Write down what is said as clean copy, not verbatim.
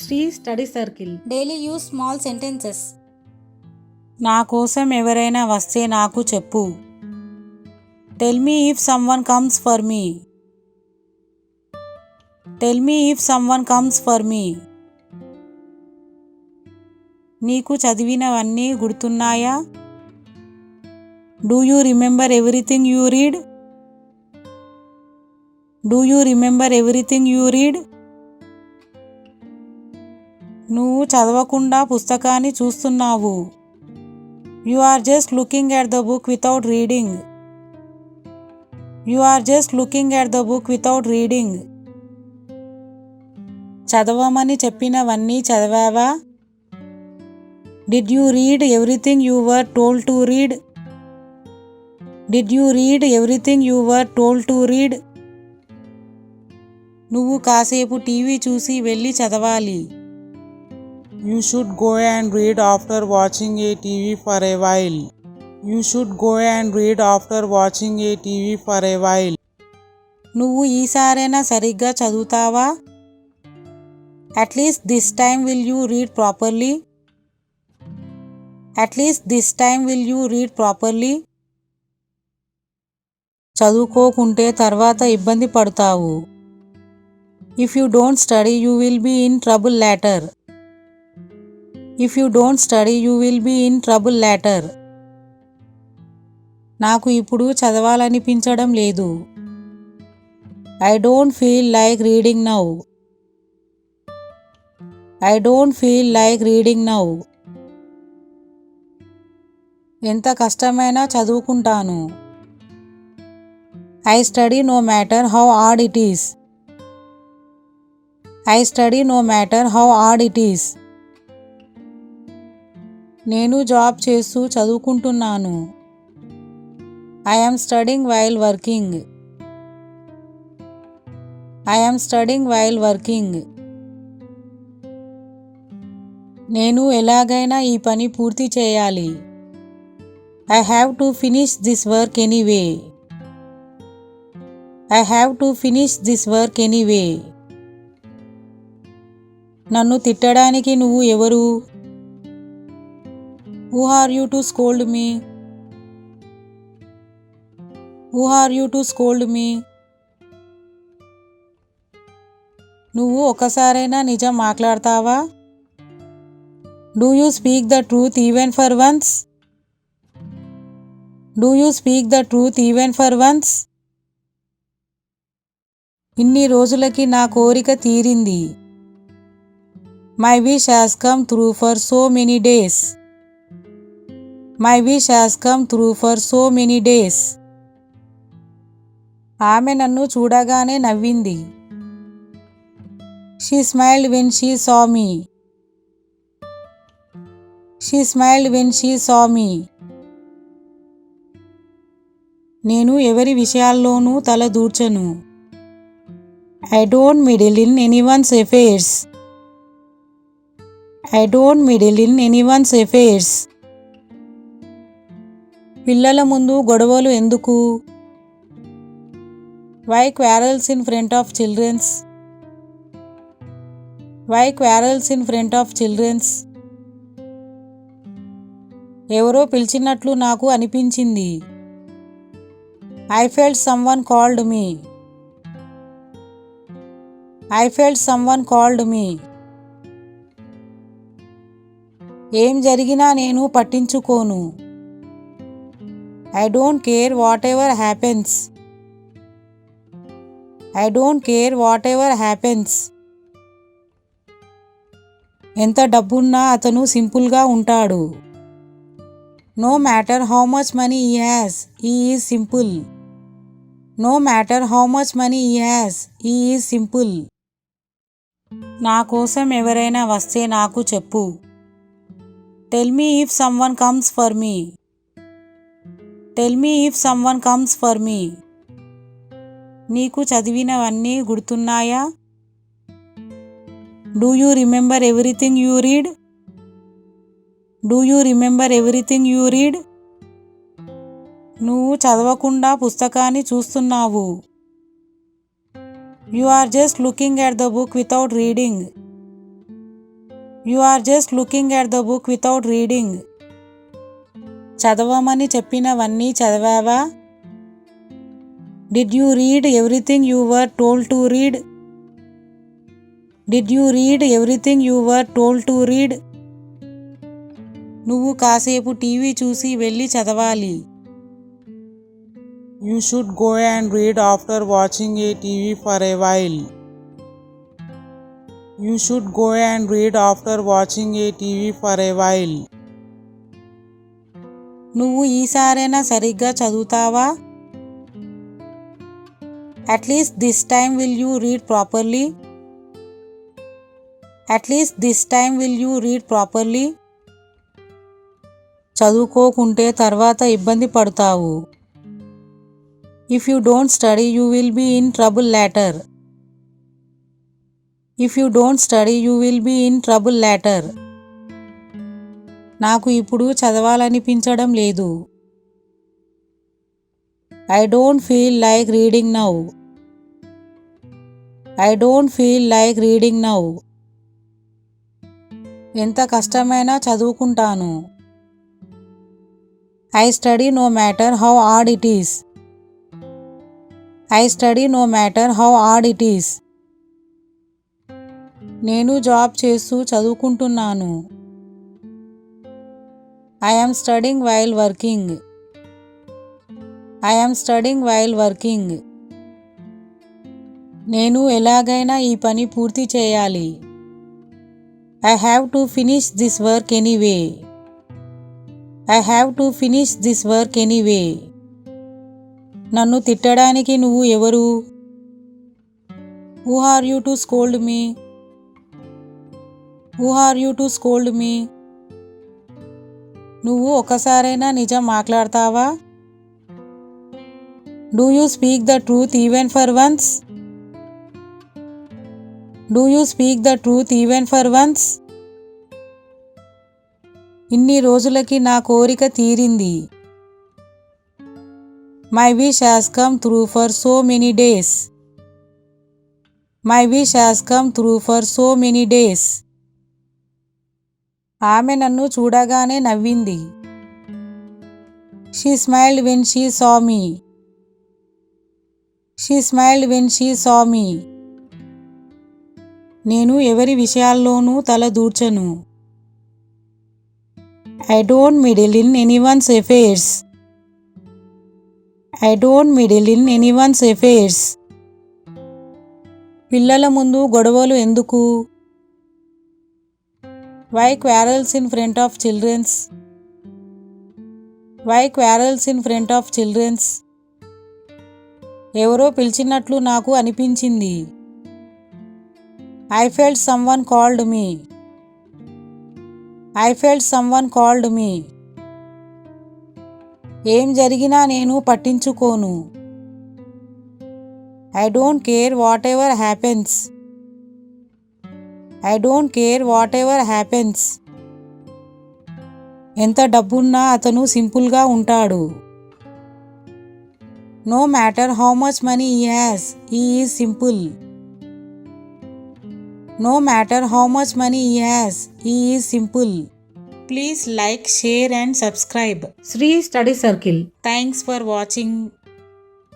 Shri study circle. Daily use small sentences. నా కోసం ఎవరైనా వస్తే నాకు చెప్పు. Tell me if someone comes for me. Tell me if someone comes for me. నీకు చదివినవన్నీ గుర్తున్నాయా? Do you remember everything you read? Do you remember everything you read? నువ్వు చదవకుండా పుస్తకాన్ని చూస్తున్నావు. You are just looking at the book without reading. You are just looking at the book without reading. చదవమని చెప్పినవన్నీ చదివావా? Did you read everything you were told to read? Did you read everything you were told to read? నువ్వు కాసేపు TV చూసి వెళ్ళి చదవాలి. You should go and read after watching a TV for a while. You should go and read after watching a TV for a while. నువ్వు ఈసారైనా సరిగ్గా చదువుతావా? At least this time will you read properly? At least this time will you read properly? చదువుకోకుంటే తర్వాత ఇబ్బంది పడతావు. If you don't study, you will be in trouble later. If you don't study, you will be in trouble later. నాకు ఇప్పుడు చదవాలనిపించడం లేదు. I don't feel like reading now. I don't feel like reading now. ఎంత కష్టమైనా చదువుకుంటాను. I study no matter how hard it is. I study no matter how hard it is. నేను job చేస్తూ చదువుకుంటున్నాను. I am studying while working. I am studying while working. నేను ఎలాగైనా ఈ పని పూర్తి చేయాలి. I have to finish this work anyway. I have to finish this work anyway. నన్ను తిట్టడానికి నువ్వు ఎవరు? Who are you to scold me? Who are you to scold me? నువ్వు ఒకసారైనా నిజం మాట్లాడతావా? Do you speak the truth even for once? Do you speak the truth even for once? ఇన్ని రోజులకి నా కోరిక తీరింది. My wish has come through for so many days. My wish has come through for so many days. ఆమె నన్ను చూడగానే నవ్వింది. She smiled when she saw me. She smiled when she saw me. నేను ఎవరి విషయాల్లోనూ తల దూర్చను. I don't meddle in anyone's affairs. I don't meddle in anyone's affairs. పిల్లల ముందు గొడవలు ఎందుకు? Why quarrels in front of children? Why quarrels in front of children? ఎవరో పిలిచినట్లు నాకు అనిపించింది. I felt someone called me. I felt someone called me. ఏం జరిగినా నేను పట్టించుకోను. I don't care whatever happens. I don't care whatever happens. ఎంత డబ్బున్నా అతను సింపుల్గా ఉంటాడు. No matter how much money he has, he is simple. No matter how much money he has, he is simple. నా కోసం ఎవరైనా వస్తే నాకు చెప్పు. Tell me if someone comes for me. Tell me if someone comes for me. నీకు చదివినవన్నీ గుర్తున్నాయా? Do you remember everything you read? Do you remember everything you read? నువ్వు చదవకుండా పుస్తకాన్ని చూస్తున్నావు. You are just looking at the book without reading. You are just looking at the book without reading. చదవమని చెప్పినవన్నీ చదివావా? Did you read everything you were told to read? Did you read everything you were told to read? నువ్వు కాసేపు TV చూసి వెళ్ళి చదవాలి. You should go and read after watching a TV for a while. You should go and read after watching a TV for a while. నువ్వు ఈసారైనా సరిగ్గా చదువుతావా? At least this time will you read properly? At least this time will you read properly? చదువుకోకుంటే తర్వాత ఇబ్బంది పడతావు. If you don't study, you will be in trouble later. If you don't study, you will be in trouble later. నాకు ఇప్పుడు చదవాలనిపించడం లేదు. I don't feel like reading now. I don't feel like reading now. ఎంత కష్టమైనా చదువుకుంటాను. I study no matter how hard it is. I study no matter how hard it is. నేను job చేస్తూ చదువుకుంటున్నాను. I am studying while working. I am studying while working. నేను ఎలాగైనా ఈ పని పూర్తి చేయాలి. I have to finish this work anyway. I have to finish this work anyway. నన్ను తిట్టడానికి నువ్వు ఎవరు? Who are you to scold me? Who are you to scold me? నువ్వు ఒకసారైనా నిజం మాట్లాడతావా? Do you speak the truth even for once? Do you speak the truth even for once? ఇన్ని రోజులకి నా కోరిక తీరింది. My wish has come true for so many days. My wish has come true for so many days. ఆమె నన్ను చూడగానే నవ్వింది. She smiled when she saw me. She smiled when she saw me. నేను ఎవరి విషయాల్లోనూ తల దూర్చను. I don't meddle in anyone's affairs. I don't meddle in anyone's affairs. పిల్లల ముందు గొడవలు ఎందుకు? Why quarrels in front of children's? Why quarrels in front of children's? ఎవరో పిలిచినట్లు నాకు అనిపించింది. I felt someone called me. I felt someone called me. ఏం జరిగినా నేను పట్టించుకోను. I don't care whatever happens. I don't care whatever happens. ఎంత డబ్బున్నా అతను సింపుల్గా ఉంటాడు. No matter how much money he has, he is simple. No matter how much money he has, he is simple. Please like, share and subscribe. Sri Study Circle. Thanks for watching.